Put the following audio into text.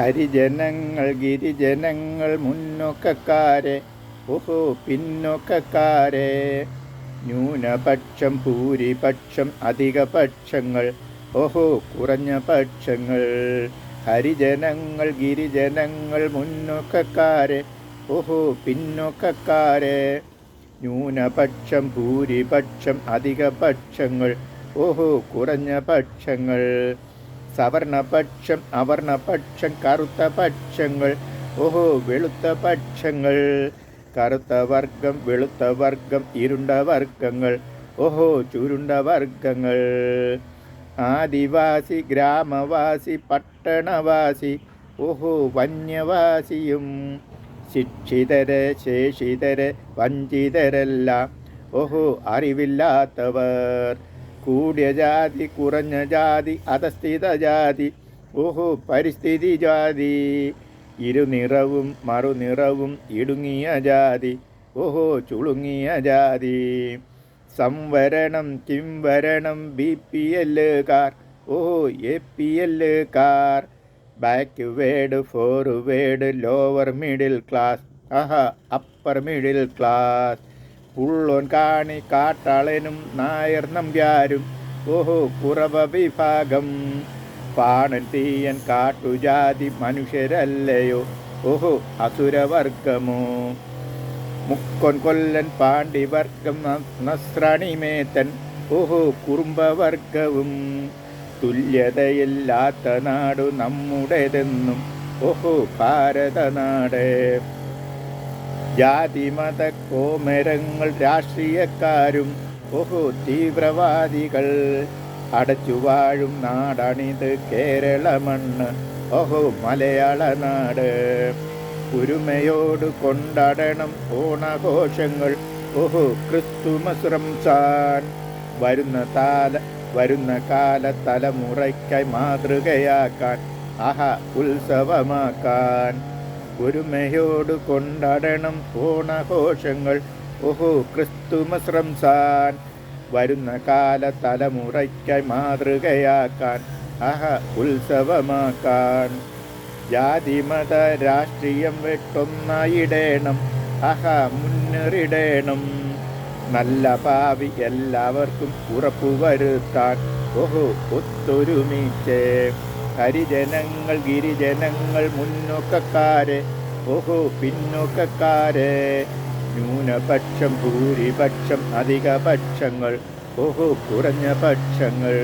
ഹരിജനങ്ങൾ ഗിരിജനങ്ങൾ മുന്നോക്കക്കാരെ ഓഹോ പിന്നോക്കക്കാരെ. ന്യൂനപക്ഷം ഭൂരിപക്ഷം അധികപക്ഷങ്ങൾ ഓഹോ കുറഞ്ഞ പക്ഷങ്ങൾ. ഹരിജനങ്ങൾ ഗിരിജനങ്ങൾ മുന്നോക്കക്കാരെ ഓഹോ പിന്നോക്കക്കാരെ. ന്യൂനപക്ഷം ഭൂരിപക്ഷം അധികപക്ഷങ്ങൾ ഓഹോ കുറഞ്ഞ പക്ഷങ്ങൾ. സവർണപക്ഷം അവർണപക്ഷം കറുത്ത പക്ഷങ്ങൾ ഓഹോ വെളുത്ത പക്ഷങ്ങൾ. കറുത്ത വർഗം വെളുത്ത വർഗം ഇരുണ്ട വർഗങ്ങൾ ഓഹോ ചുരുണ്ട വർഗങ്ങൾ. ആദിവാസി ഗ്രാമവാസി പട്ടണവാസി ഓഹോ വന്യവാസിയും. ശിക്ഷിതരെ ശേഷിതരെ വഞ്ചിതരെല്ലാം ഓഹോ അറിവില്ലാത്തവർ. കൂടിയ ജാതി കുറഞ്ഞ ജാതി അധസ്ഥിത ജാതി ഓഹോ പരിസ്ഥിതി ജാതി. ഇരുനിറവും മറുനിറവും ഇടുങ്ങിയ ജാതി ഓഹോ ചുളുങ്ങിയ ജാതി. സംവരണം കിംവരണം BPL-കാർ ഓഹോ APL-കാർ. Backward forward lower middle class ആഹാ അപ്പർ മിഡിൽ ക്ലാസ്. പുള്ളോൻ കാണി കാട്ടാളനും നായർ നമ്പ്യാരും ഓഹോ കുറവ വിഭാഗം. പാണൻ തീയൻ കാട്ടുജാതി മനുഷ്യരല്ലയോ ഓഹോ അസുരവർഗമോ. മുക്കൊൻ കൊല്ലൻ പാണ്ഡിവർഗം നസ്രാണിമേത്തൻ ഓഹോ കുറുമ്പവർഗവും. തുല്യതയില്ലാത്ത നാടു നമ്മുടേതെന്നും ഓഹോ ഭാരതനാട്. ജാതിമത കോമരങ്ങൾ രാഷ്ട്രീയക്കാരും ഓഹോ തീവ്രവാദികൾ. അടച്ചു വാഴും നാടാണിത് കേരള മണ്ണ് ഓഹോ മലയാള നാട്. ഒരുമയോട് കൊണ്ടാടണം ഓണാഘോഷങ്ങൾ ഓഹോ ക്രിസ്തുമസ് റംസാൻ. വരുന്ന കാല തലമുറയ്ക്കായി മാതൃകയാക്കാൻ ആഹാ ഉത്സവമാക്കാൻ. ഒരുമയോട് കൊണ്ടാടണം ഓണാഘോഷങ്ങൾ ഓഹോ ക്രിസ്തുമസ് റംസാൻ. വരുന്ന കാല തലമുറയ്ക്കായി മാതൃകയാക്കാൻ ആഹാ ഉത്സവമാക്കാൻ. ജാതിമത രാഷ്ട്രീയം വെട്ടൊന്നായിടേണം ആഹാ മുന്നേറിടേണം. നല്ല ഭാവി എല്ലാവർക്കും ഉറപ്പുവരുത്താൻ ഓഹോ ഒത്തൊരുമിച്ച്. ഹരിജനങ്ങൾ ഗിരിജനങ്ങൾ മുന്നോക്കക്കാരെ ഓഹോ പിന്നോക്കക്കാരെ. ന്യൂനപക്ഷം ഭൂരിപക്ഷം അധികപക്ഷങ്ങൾ ഓഹോ കുറഞ്ഞ പക്ഷങ്ങൾ.